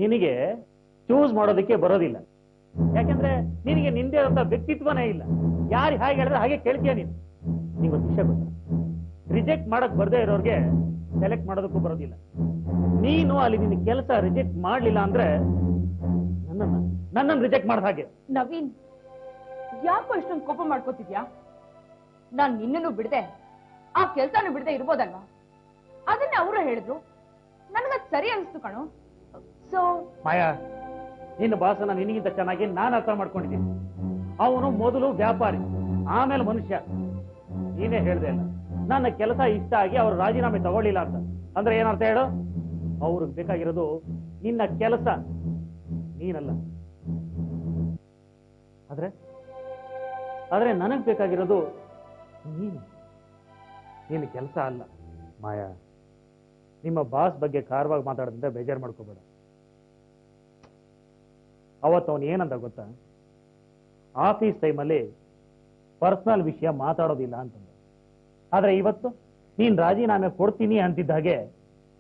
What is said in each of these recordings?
ನಿನಗೆ ಚೂಸ್ ಮಾಡೋದಕ್ಕೆ ಬರೋದಿಲ್ಲ, ಯಾಕೆಂದ್ರೆ ನಿನಗೆ ನಿಂದೆ ಅಂತ ವ್ಯಕ್ತಿತ್ವನೇ ಇಲ್ಲ. ಯಾರು ಹಾಗೆ ಹೇಳಿದ್ರೆ ಹಾಗೆ ಕೇಳ್ತೀಯ ನೀನು. ನಿಂಗೊಂದು ವಿಷಯ ಗೊತ್ತ, ರಿಜೆಕ್ಟ್ ಮಾಡಕ್ ಬರ್ದೇ ಇರೋರ್ಗೆ ಸೆಲೆಕ್ಟ್ ಮಾಡೋದಕ್ಕೂ ಬರೋದಿಲ್ಲ. ನೀನು ಅಲ್ಲಿ ನಿನ್ನ ಕೆಲಸ ರಿಜೆಕ್ಟ್ ಮಾಡ್ಲಿಲ್ಲ ಅಂದ್ರೆ ನನ್ನನ್ನು ರಿಜೆಕ್ಟ್ ಮಾಡ್ದ ಹಾಗೆ. ನವೀನ್, ಯಾಕೋ ಇಷ್ಟೊಂದು ಕೋಪ ಮಾಡ್ಕೋತಿದ್ಯಾ? ನಾನ್ ನಿನ್ನನ್ನು ಬಿಡದೆ ಆ ಕೆಲ್ಸನೂ ಬಿಡದೆ ಇರ್ಬೋದಲ್ವಾ? ಅದನ್ನೇ ಅವರು ಹೇಳಿದ್ರು, ನನಗದ್ ಸರಿ ಅನಿಸ್ತು ಕಣು. ಸೊ ಮಾಯಾ, ನಿನ್ನ ಬಾಸನ ನಿನಗಿಂತ ಚೆನ್ನಾಗಿ ನಾನು ಅರ್ಥ ಮಾಡ್ಕೊಂಡಿದ್ದೀನಿ. ಅವನು ಮೊದಲು ವ್ಯಾಪಾರಿ, ಆಮೇಲೆ ಮನುಷ್ಯ. ನೀನೇ ಹೇಳ್ದೆ ಅಲ್ಲ, ನನ್ನ ಕೆಲಸ ಇಷ್ಟ ಆಗಿ ಅವರು ರಾಜೀನಾಮೆ ತಗೊಳ್ಳಿಲ್ಲ ಅಂತ. ಅಂದ್ರೆ ಏನರ್ಥ ಹೇಳು? ಅವ್ರಿಗೆ ಬೇಕಾಗಿರೋದು ನಿನ್ನ ಕೆಲಸ, ನೀನಲ್ಲ. ಆದ್ರೆ ನನಗ್ ಬೇಕಾಗಿರೋದು ನೀನು ಕೆಲಸ ಅಲ್ಲ. ಮಾಯಾ, ನಿಮ್ಮ ಬಾಸ್ ಬಗ್ಗೆ ಕಾರವಾಗಿ ಮಾತಾಡೋದ್ರಿಂದ ಬೇಜಾರು ಮಾಡ್ಕೋಬೇಡ. ಅವತ್ತು ಅವನು ಏನಂತ ಗೊತ್ತಾ, ಆಫೀಸ್ ಟೈಮಲ್ಲಿ ಪರ್ಸನಲ್ ವಿಷಯ ಮಾತಾಡೋದಿಲ್ಲ ಅಂತಂದ. ಆದ್ರೆ ಇವತ್ತು ನೀನ್ ರಾಜೀನಾಮೆ ಕೊಡ್ತೀನಿ ಅಂತಿದ್ದ ಹಾಗೆ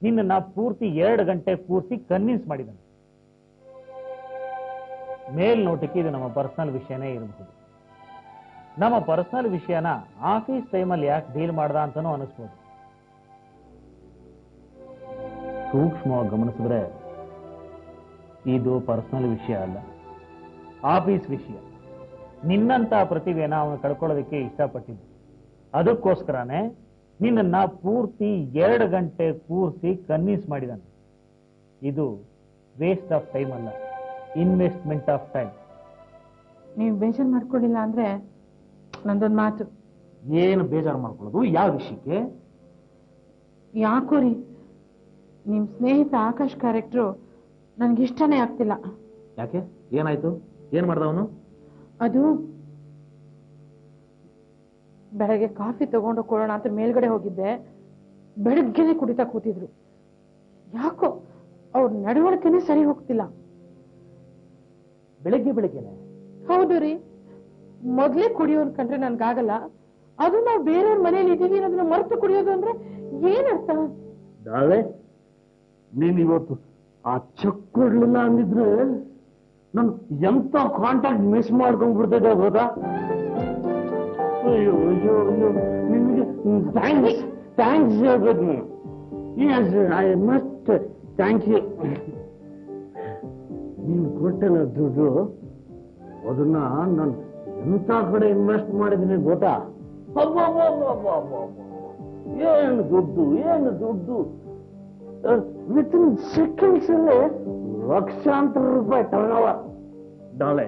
ನಿನ್ನ ಪೂರ್ತಿ 2 ಗಂಟೆ ಕೂರಿಸಿ ಕನ್ವಿನ್ಸ್ ಮಾಡಿದ್ದಾನೆ. ಮೇಲ್ನೋಟಕ್ಕೆ ಇದು ನಮ್ಮ ಪರ್ಸನಲ್ ವಿಷಯನೇ ಇರಬಹುದು. ನಮ್ಮ ಪರ್ಸನಲ್ ವಿಷಯನ ಆಫೀಸ್ ಟೈಮಲ್ಲಿ ಯಾಕೆ ಡೀಲ್ ಮಾಡ್ದ ಅಂತಾನೂ ಅನಿಸ್ಬೋದು. ಸೂಕ್ಷ್ಮವಾಗಿ ಗಮನಿಸಿದ್ರೆ ಇದು ಪರ್ಸನಲ್ ವಿಷಯ ಅಲ್ಲ, ಆಫೀಸ್ ವಿಷಯ. ನಿನ್ನಂತ ಪ್ರತಿಭೆನ ಅವನು ಕಳ್ಕೊಳ್ಳೋದಕ್ಕೆ ಇಷ್ಟಪಟ್ಟಿದ್ದು. ಅದಕ್ಕೋಸ್ಕರನೇ ನಿನ್ನ ಪೂರ್ತಿ 2 ಗಂಟೆ ಕೂರಿಸಿ ಕನ್ವಿನ್ಸ್ ಮಾಡಿದಾನೆ. ಇದು ವೇಸ್ಟ್ ಆಫ್ ಟೈಮ್ ಅಲ್ಲ, ಇನ್ವೆಸ್ಟ್ಮೆಂಟ್ ಆಫ್ ಟೈಮ್. ನೀವು ಬೇಜಾರು ಮಾಡ್ಕೊಳ್ಳಿಲ್ಲ ಅಂದ್ರೆ ನಂದೊಂದು ಮಾತು. ಏನು ಬೇಜಾರು ಮಾಡ್ಕೊಳ್ಳೋದು? ಯಾವ ವಿಷಯಕ್ಕೆ? ಯಾಕೋ ರೀ, ನಿಮ್ ಸ್ನೇಹಿತ ಆಕಾಶ್ ಕ್ಯಾರೆಕ್ಟ್ರು ನನ್ಗಿಷ್ಟನೇ ಆಗ್ತಿಲ್ಲ. ಯಾಕೆ? ಏನಾಯ್ತು? ಏನ್ ಮಾಡ್ದ ಅವನು? ಅದು ಬೆಳಗ್ಗೆ ಕಾಫಿ ತಗೊಂಡು ಕೊಡೋಣ ಅಂತ ಮೇಲ್ಗಡೆ ಹೋಗಿದ್ದೆ, ಬೆಳಗ್ಗೆನೆ ಕುಡಿತಾ ಕೂತಿದ್ರು. ಯಾಕೋ ಅವ್ರ ನಡವಳಿಕೆನೆ ಸರಿ ಹೋಗ್ತಿಲ್ಲ. ಬೆಳಗ್ಗೆನೆ? ಹೌದು ರೀ, ಮೊದ್ಲೇ ಕುಡಿಯೋರ್ ಕಂಡ್ರೆ ನನ್ಗಾಗಲ್ಲ. ಅದು ನಾವು ಬೇರೆಯವ್ರ ಮನೇಲಿ ಇದೀವಿ ಅನ್ನೋದನ್ನ ಮರೆತು ಕುಡಿಯೋದು ಅಂದ್ರೆ ಏನರ್ಥ? ನೀನ್ ಇವತ್ತು ಆ ಚೆಕ್ ಕೊಡ್ಲಿಲ್ಲ ಅಂದಿದ್ರೆ ನನ್ ಎಂತ ಕಾಂಟ್ಯಾಕ್ಟ್ ಮಿಸ್ ಮಾಡ್ಕೊಂಡ್ಬಿಡ್ತಿದ್ದೆ ಗೊತ್ತಾ? ಅಯ್ಯೋ ಅಯ್ಯೋ ಅಯ್ಯೋ, ನಿಮ್ಗೆ ಥ್ಯಾಂಕ್ಸ್ ಹೇಳ್ಬೇಕು ನೀವು. Yes, I must thank you. ನೀನು ಕೊಟ್ಟಲ್ಲ ದುಡ್ಡು, ಅದನ್ನ ನಾನು ಎಂತ ಕಡೆ ಇನ್ವೆಸ್ಟ್ ಮಾಡಿದ್ದೀನಿ ಗೊತ್ತಾ? ಏನು ದುಡ್ಡು, ಏನು ದುಡ್ಡು! ವಿತಿನ್ ಸೆಕೆಂಡ್ಸ್ ಅಲ್ಲೇ ಲಕ್ಷಾಂತರ ರೂಪಾಯಿ ಟರ್ನ್ ಓವರ್. ಡಾಲೆ,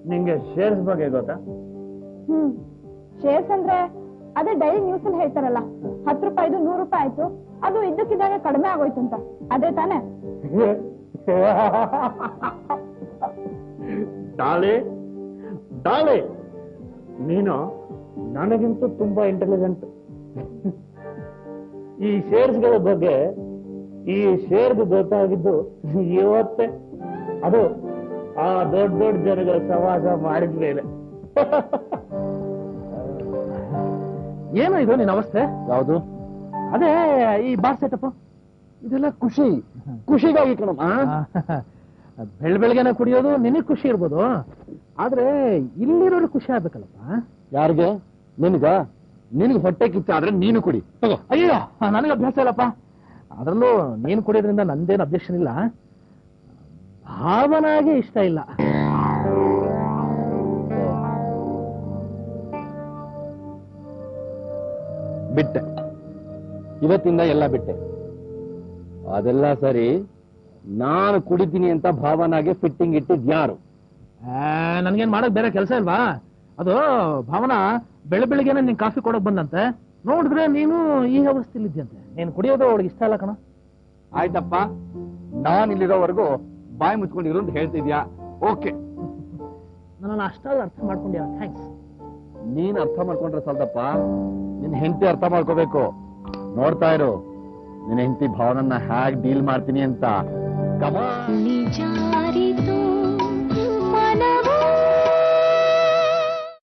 ನಿಂಗೆ ಶೇರ್ಸ್ ಬಗ್ಗೆ ಗೊತ್ತಾ? ಶೇರ್ಸ್ ಅಂದ್ರೆ ಅದೇ ಡೈಲಿ ನ್ಯೂಸ್ ಅಲ್ಲಿ ಹೇಳ್ತಾರಲ್ಲ, 10 ರೂಪಾಯಿದು 100 ರೂಪಾಯಿ ಆಯ್ತು, ಅದು ಇದ್ದಕ್ಕಿದ್ದಾಗ ಕಡಿಮೆ ಆಗೋಯ್ತು ಅಂತ. ಅದೇ ತಾನೆ? ಡಾಲೆ ಡಾಲೆ, ನೀನು ನನಗಿಂತೂ ತುಂಬಾ ಇಂಟೆಲಿಜೆಂಟ್. ಈ ಶೇರ್ಸ್ಗಳ ಬಗ್ಗೆ, ಈ ಶೇರ್ದು ಗೊತ್ತಾಗಿದ್ದು ಇವತ್ತೇ, ಅದು ಆ ದೊಡ್ಡ ದೊಡ್ಡ ಜನಗಳ ಸವಾಸ ಮಾಡಿದ್ಮೇಲೆ. ಏನು ಇದು ನಿನ್ನ ಅವಸ್ಥೆ? ಯಾವುದು? ಅದೇ ಈ ಬಾರ್ ಸೆಟಪ್. ಇದೆಲ್ಲ ಖುಷಿಗಾಗಿ ಕಣಮ್ಮ. ಬೆಳಗ್ಗೆನೆ ಕುಡಿಯೋದು ನಿನಗೆ ಖುಷಿ ಇರ್ಬೋದು, ಆದ್ರೆ ಇಲ್ಲಿರೋರು ಖುಷಿ ಆಗ್ಬೇಕಲ್ಲಪ್ಪ. ಯಾರಿಗೆ? ನಿನಗೆ ಹೊಟ್ಟೆ ಕಿಚ್ಚಾದ್ರೆ ನೀನು ಕುಡಿ. ಅಯ್ಯೋ, ನನಗೆ ಅಭ್ಯಾಸ ಇಲ್ಲಪ್ಪ. ಅದರಲ್ಲೂ ನೀನು ಕುಡಿಯೋದ್ರಿಂದ ನಂದೇನು ಅಬ್ಜೆಕ್ಷನ್ ಇಲ್ಲ, ಭಾವನಾಗೆ ಇಷ್ಟ ಇಲ್ಲ. ಬಿಟ್ಟೆ, ಇವತ್ತಿಂದ ಎಲ್ಲ ಬಿಟ್ಟೆ. ಅದೆಲ್ಲ ಸರಿ, ನಾನು ಕುಡಿತೀನಿ ಅಂತ ಭಾವನಾಗೆ ಫಿಟ್ಟಿಂಗ್ ಇಟ್ಟಿದ್ ಯಾರು? ನನ್ಗೇನ್ ಮಾಡಕ್ ಬೇರೆ ಕೆಲಸ ಇಲ್ವಾ? ಅದು ಭಾವನಾ ಬೆಳಗ್ಗೆನೆ ನಿನ್ ಕಾಫಿ ಕೊಡಕ್ ಬಂದಂತೆ, ನೋಡಿದ್ರೆ ನೀನು ಈ ಅವಸ್ಥೆಯಲ್ಲಿ ಇದ್ದಂತೆ. ನೀನು ಕುಡಿಯೋದು ಅವಳಿಗೆ ಇಷ್ಟ ಇಲ್ಲ ಕಣ. ಆಯ್ತಪ್ಪ, ನಾನು ಇಲ್ಲಿರೋವರೆಗೂ ಬಾಯಿ ಮುಚ್ಕೊಂಡಿರು ಅಂತ ಹೇಳ್ತಿದ್ಯಾ? ಓಕೆ, ನನ್ನ ಅಷ್ಟಾದ್ರೂ ಅರ್ಥ ಮಾಡ್ಕೊಂಡ್ಯಾ? ಥ್ಯಾಂಕ್ಸ್. ನೀನ್ ಅರ್ಥ ಮಾಡ್ಕೊಂಡ್ರೆ ಸಾಲದಪ್ಪ, ನಿನ್ ಹೆಂಡತಿ ಅರ್ಥ ಮಾಡ್ಕೋಬೇಕು. ನೋಡ್ತಾ ಇರು ನಿನ್ನ ಹೆಂಡತಿ ಭಾವನನ್ನ ಹ್ಯಾಗ್ ಡೀಲ್ ಮಾಡ್ತೀನಿ ಅಂತ. ಕಮಾನ್.